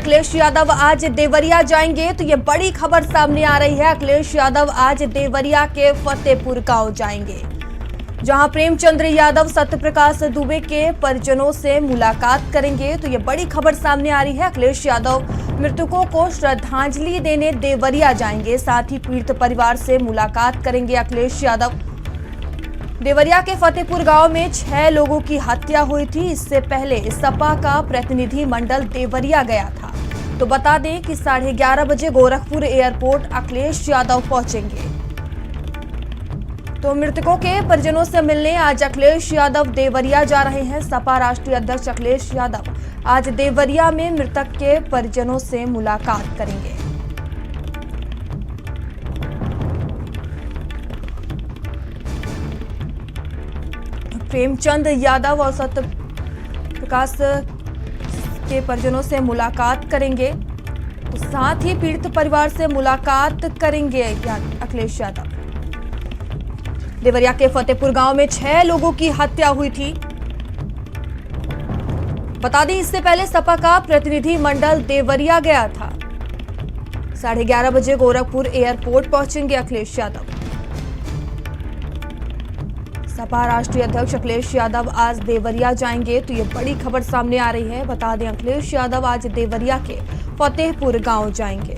अखिलेश यादव आज देवरिया जाएंगे, तो ये बड़ी खबर सामने आ रही है। अखिलेश यादव आज देवरिया के फतेहपुर गांव जाएंगे, जहां प्रेमचंद यादव सत्यप्रकाश दुबे के परिजनों से मुलाकात करेंगे। तो ये बड़ी खबर सामने आ रही है। अखिलेश यादव मृतकों को श्रद्धांजलि देने देवरिया जाएंगे, साथ ही पीड़ित परिवार से मुलाकात करेंगे। अखिलेश यादव देवरिया के फतेहपुर गांव में 6 लोगों की हत्या हुई थी। इससे पहले सपा का प्रतिनिधि मंडल देवरिया गया था। तो बता दें कि 11:30 बजे गोरखपुर एयरपोर्ट अखिलेश यादव पहुंचेंगे। तो मृतकों के परिजनों से मिलने आज अखिलेश यादव देवरिया जा रहे हैं। सपा राष्ट्रीय अध्यक्ष अखिलेश यादव आज देवरिया में मृतक के परिजनों से मुलाकात करेंगे। प्रेमचंद यादव और सत्यप्रकाश के परिजनों से मुलाकात करेंगे, तो साथ ही पीड़ित परिवार से मुलाकात करेंगे अखिलेश यादव। देवरिया के फतेहपुर गांव में 6 लोगों की हत्या हुई थी। बता दें, इससे पहले सपा का प्रतिनिधि मंडल देवरिया गया था। 11:30 बजे गोरखपुर एयरपोर्ट पहुंचेंगे अखिलेश यादव। सपा राष्ट्रीय अध्यक्ष अखिलेश यादव आज देवरिया जाएंगे, तो ये बड़ी खबर सामने आ रही है। बता दें, अखिलेश यादव आज देवरिया के फतेहपुर गांव जाएंगे।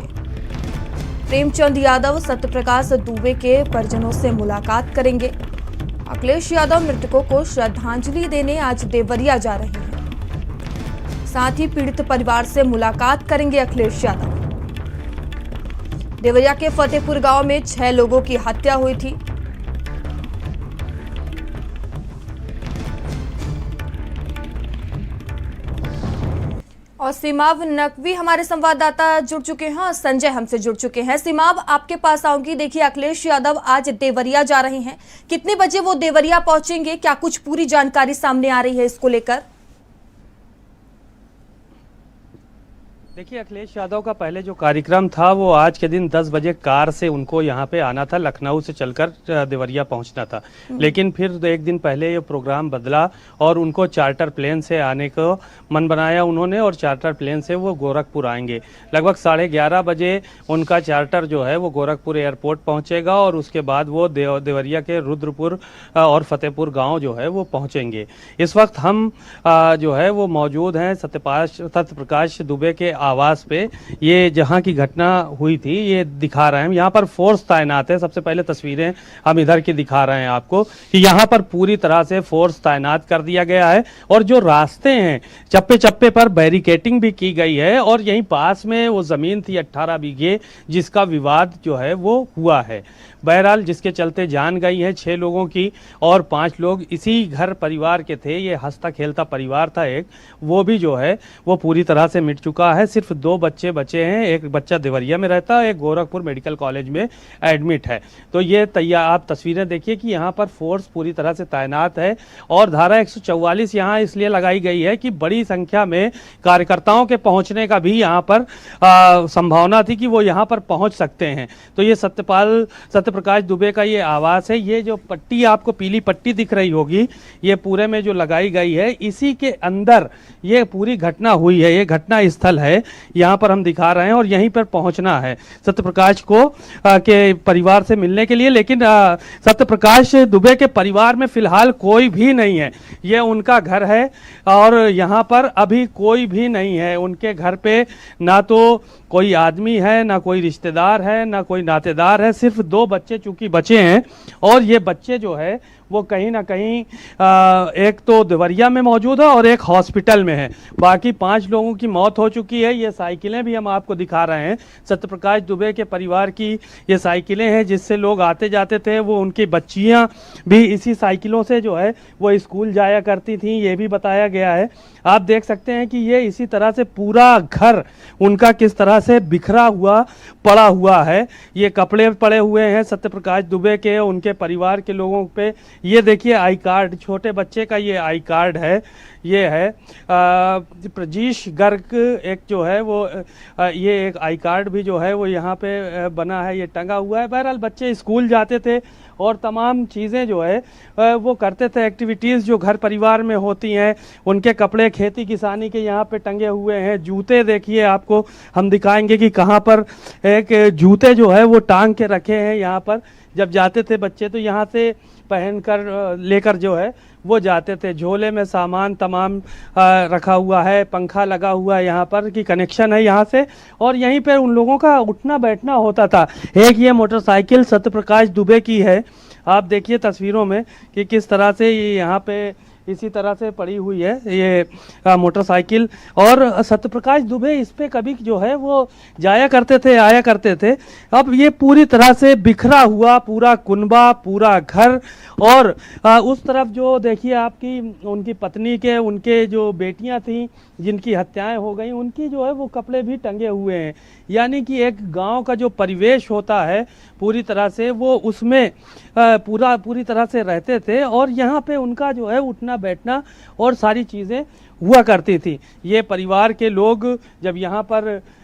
प्रेमचंद यादव सत्यप्रकाश दुबे के परिजनों से मुलाकात करेंगे। अखिलेश यादव मृतकों को श्रद्धांजलि देने आज देवरिया जा रहे हैं, साथ ही पीड़ित परिवार से मुलाकात करेंगे अखिलेश यादव। देवरिया के फतेहपुर गांव में 6 लोगों की हत्या हुई थी। और सीमाव नकवी हमारे संवाददाता जुड़ चुके हैं और संजय हमसे जुड़ चुके हैं। सीमाव, आपके पास आऊंगी। देखिए, अखिलेश यादव आज देवरिया जा रहे हैं, कितने बजे वो देवरिया पहुंचेंगे, क्या कुछ पूरी जानकारी सामने आ रही है इसको लेकर? देखिए, अखिलेश यादव का पहले जो कार्यक्रम था वो आज के दिन 10 बजे कार से उनको यहाँ पे आना था, लखनऊ से चलकर देवरिया पहुँचना था। लेकिन फिर एक दिन पहले ये प्रोग्राम बदला और उनको चार्टर प्लेन से आने को मन बनाया उन्होंने, और चार्टर प्लेन से वो गोरखपुर आएंगे। लगभग 11:30 बजे उनका चार्टर जो है वो गोरखपुर एयरपोर्ट पहुँचेगा और उसके बाद वो देवरिया के रुद्रपुर और फतेहपुर गाँव जो है वो पहुँचेंगे। इस वक्त हम जो है वो मौजूद हैं सत्यप्रकाश दुबे के आवास पे। ये जहां की घटना हुई थी ये दिखा रहे हैं। यहाँ पर फोर्स तैनात है। सबसे पहले तस्वीरें हम इधर की दिखा रहे हैं आपको कि यहाँ पर पूरी तरह से फोर्स तैनात कर दिया गया है और जो रास्ते हैं चप्पे चप्पे पर बैरिकेटिंग भी की गई है। और यहीं पास में वो जमीन थी 18 बीघे जिसका विवाद जो है वो हुआ है। बहरहाल जिसके चलते जान गई है 6 लोगों की और 5 लोग इसी घर परिवार के थे। ये हंसता खेलता परिवार था एक, वो भी जो है वो पूरी तरह से मिट चुका है। सिर्फ 2 बच्चे बचे हैं। एक बच्चा देवरिया में रहता है, एक गोरखपुर मेडिकल कॉलेज में एडमिट है। तो ये आप तस्वीरें देखिए कि यहाँ पर फोर्स पूरी तरह से तैनात है और धारा 144 यहाँ इसलिए लगाई गई है कि बड़ी संख्या में कार्यकर्ताओं के पहुँचने का भी यहाँ पर संभावना थी कि वो यहाँ पर पहुँच सकते हैं। तो ये सत्यप्रकाश दुबे का ये आवास है। ये जो पट्टी आपको पीली पट्टी दिख रही होगी ये पूरे में जो लगाई गई है, इसी के अंदर ये पूरी घटना हुई है। ये घटना स्थल है, यहाँ पर हम दिखा रहे हैं और यहीं पर पहुंचना है सत्यप्रकाश को के परिवार से मिलने के लिए। लेकिन सत्यप्रकाश दुबे के परिवार में फिलहाल कोई भी नहीं है। ये उनका घर है और यहाँ पर अभी कोई भी नहीं है। उनके घर पे ना तो कोई आदमी है, ना कोई रिश्तेदार है, ना कोई नातेदार है। सिर्फ 2 बच्चे चूंकि बचे हैं और ये बच्चे जो है वो कहीं ना कहीं एक तो देवरिया में मौजूद है और एक हॉस्पिटल में है। बाकी 5 लोगों की मौत हो चुकी है। ये साइकिलें भी हम आपको दिखा रहे हैं। सत्यप्रकाश दुबे के परिवार की ये साइकिलें हैं जिससे लोग आते जाते थे। वो उनकी बच्चियां भी इसी साइकिलों से जो है वो स्कूल जाया करती थी, ये भी बताया गया है। आप देख सकते हैं कि ये इसी तरह से पूरा घर उनका किस तरह से बिखरा हुआ पड़ा हुआ है। ये कपड़े पड़े हुए हैं सत्यप्रकाश दुबे के, उनके परिवार के लोगों पे ये देखिए आई कार्ड, छोटे बच्चे का ये आई कार्ड है। ये है प्रजीश गर्ग, एक जो है वो ये एक आई कार्ड भी जो है वो यहाँ पे बना है, ये टंगा हुआ है। बहरहाल बच्चे स्कूल जाते थे और तमाम चीज़ें जो है वो करते थे, एक्टिविटीज़ जो घर परिवार में होती हैं, उनके कपड़े खेती किसानी के यहाँ पे टंगे हुए हैं। जूते देखिए, आपको हम दिखाएंगे कि कहाँ पर एक जूते जो है वो टांग के रखे हैं यहाँ पर। जब जाते थे बच्चे तो यहाँ से पहनकर लेकर जो है वो जाते थे। झोले में सामान तमाम रखा हुआ है, पंखा लगा हुआ है यहाँ पर कि कनेक्शन है यहाँ से, और यहीं पर उन लोगों का उठना बैठना होता था। एक ये मोटरसाइकिल सत्यप्रकाश दुबे की है, आप देखिए तस्वीरों में कि किस तरह से ये यहाँ पे इसी तरह से पड़ी हुई है ये मोटरसाइकिल। और सत्यप्रकाश दुबे इस पे कभी जो है वो जाया करते थे, आया करते थे। अब ये पूरी तरह से बिखरा हुआ पूरा कुनबा, पूरा घर, और उस तरफ जो देखिए आपकी उनकी पत्नी के, उनके जो बेटियां थीं जिनकी हत्याएं हो गई, उनकी जो है वो कपड़े भी टंगे हुए हैं। यानी कि एक गांव का जो परिवेश होता है पूरी तरह से वो उसमें पूरी तरह से रहते थे, और यहाँ पे उनका जो है उठना बैठना और सारी चीज़ें हुआ करती थी। ये परिवार के लोग जब यहाँ पर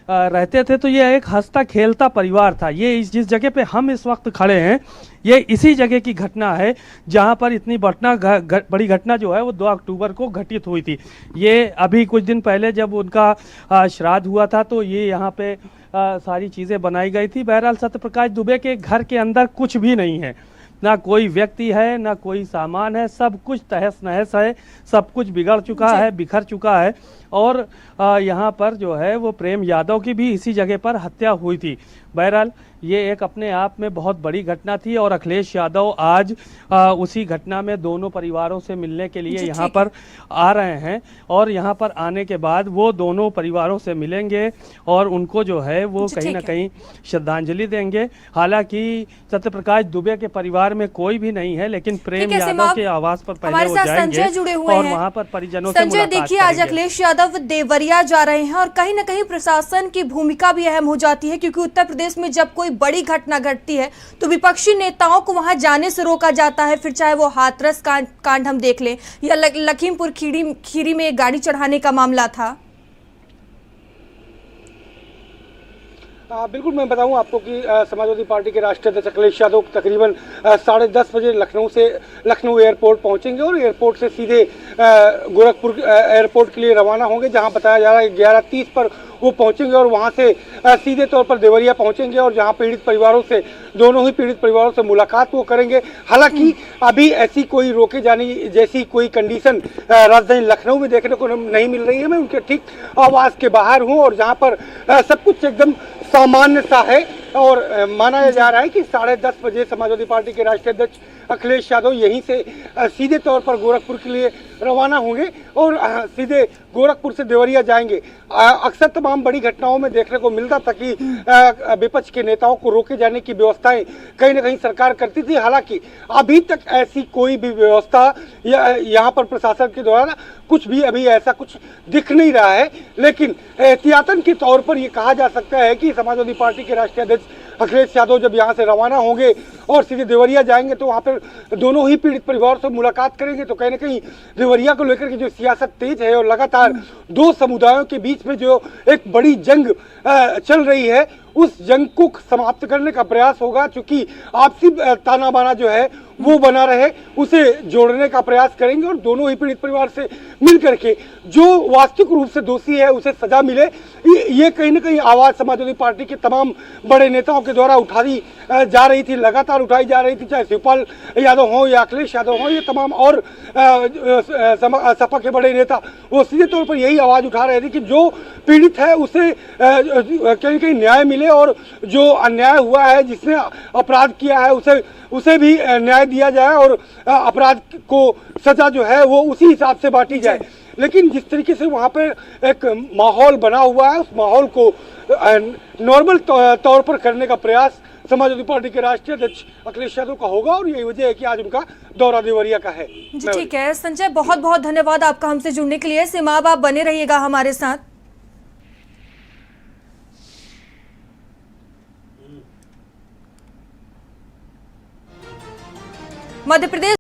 रहते थे तो ये एक हंसता खेलता परिवार था। ये जिस जगह पे हम इस वक्त खड़े हैं ये इसी जगह की घटना है जहाँ पर इतनी बड़ी घटना जो है वो 2 अक्टूबर को घटित हुई थी। ये अभी कुछ दिन पहले जब उनका श्राद्ध हुआ था तो ये यहाँ पे सारी चीज़ें बनाई गई थी। बहरहाल सत्यप्रकाश दुबे के घर के अंदर कुछ भी नहीं है, ना कोई व्यक्ति है, ना कोई सामान है, सब कुछ तहस नहस है, सब कुछ बिगड़ चुका है, बिखर चुका है। और यहाँ पर जो है वो प्रेम यादव की भी इसी जगह पर हत्या हुई थी। बहरहाल ये एक अपने आप में बहुत बड़ी घटना थी, और अखिलेश यादव आज उसी घटना में दोनों परिवारों से मिलने के लिए यहाँ पर आ रहे हैं, और यहाँ पर आने के बाद वो दोनों परिवारों से मिलेंगे और उनको जो है वो कहीं ना कहीं श्रद्धांजलि देंगे। हालांकि सत्यप्रकाश दुबे के परिवार में कोई भी नहीं है, लेकिन प्रेम यादव के आवास पर पहले वो जाएंगे और वहाँ पर परिजनों से मुलाकात करेंगे। देखिए आज अखिलेश यादव देवरिया जा रहे हैं, और कहीं ना कहीं प्रशासन की भूमिका भी अहम हो जाती है, क्योंकि उत्तर प्रदेश में जब कोई बड़ी घटना घटती है तो विपक्षी नेताओं को वहां जाने से रोका जाता है। फिर चाहे वो हाथरस कांड हम देख लें, या लखीमपुर खीरी में एक गाड़ी चढ़ाने का मामला था। बिल्कुल, मैं बताऊं आपको कि समाजवादी पार्टी के राष्ट्रीय अध्यक्ष अखिलेश यादव तकरीबन 10:30 बजे लखनऊ एयरपोर्ट पहुंचेंगे और एयरपोर्ट से सीधे गोरखपुर एयरपोर्ट के लिए रवाना होंगे, जहां बताया जा रहा है 11:30 पर वो पहुंचेंगे, और वहां से सीधे तौर पर देवरिया पहुंचेंगे और जहां दोनों ही पीड़ित परिवारों से मुलाकात वो करेंगे। हालांकि अभी ऐसी कोई रोके जाने जैसी कोई कंडीशन राजधानी लखनऊ में देखने को नहीं मिल रही है। मैं उनके ठीक आवास के बाहर हूं, और जहां पर सब कुछ एकदम सामान्य सा है, और माना जा रहा है कि 10:30 बजे समाजवादी पार्टी के राष्ट्रीय अध्यक्ष अखिलेश यादव यहीं से सीधे तौर पर गोरखपुर के लिए रवाना होंगे और सीधे गोरखपुर से देवरिया जाएंगे। अक्सर तमाम बड़ी घटनाओं में देखने को मिलता था कि विपक्ष के नेताओं को रोके जाने की व्यवस्थाएं कहीं ना कहीं सरकार करती थी। हालांकि अभी तक ऐसी कोई भी व्यवस्था यहाँ पर प्रशासन के द्वारा कुछ भी अभी ऐसा कुछ दिख नहीं रहा है, लेकिन एहतियातन के तौर पर यह कहा जा सकता है कि समाजवादी पार्टी के राष्ट्रीय अध्यक्ष अखिलेश यादव जब यहाँ से रवाना होंगे और सीधे देवरिया जाएंगे तो वहाँ पर दोनों ही पीड़ित परिवार से मुलाकात करेंगे। तो कहीं ना कहीं देवरिया को लेकर के जो सियासत तेज है और लगातार दो समुदायों के बीच में जो एक बड़ी जंग चल रही है, उस जंग को समाप्त करने का प्रयास होगा। चूंकि आपसी ताना बाना जो है वो बना रहे, उसे जोड़ने का प्रयास करेंगे और दोनों ही पीड़ित परिवार से मिल करके जो वास्तविक रूप से दोषी है उसे सजा मिले, ये कहीं ना कहीं आवाज समाजवादी पार्टी के तमाम बड़े नेताओं के द्वारा उठाई जा रही थी, लगातार उठाई जा रही थी। चाहे शिवपाल यादव हो या अखिलेश यादव हो, ये तमाम और सपा के बड़े नेता वो सीधे तौर पर यही आवाज उठा रहे थे कि जो पीड़ित है उसे कहीं कहीं न्याय मिले, और जो अन्याय हुआ है, जिसने अपराध किया है, उसे भी न्याय दिया जाए और अपराध को सजा जो है वो उसी हिसाब से बांटी जाए। लेकिन जिस तरीके से वहाँ पर एक माहौल बना हुआ है, उस माहौल को नॉर्मल तौर पर करने का प्रयास समाजवादी पार्टी के राष्ट्रीय अध्यक्ष अखिलेश यादव का होगा, और यही वजह है कि आज उनका दौरा देवरिया का है। जी ठीक है संजय, बहुत बहुत धन्यवाद आपका हमसे जुड़ने के लिए। सिमाब आप बने रहिएगा हमारे साथ। मध्य प्रदेश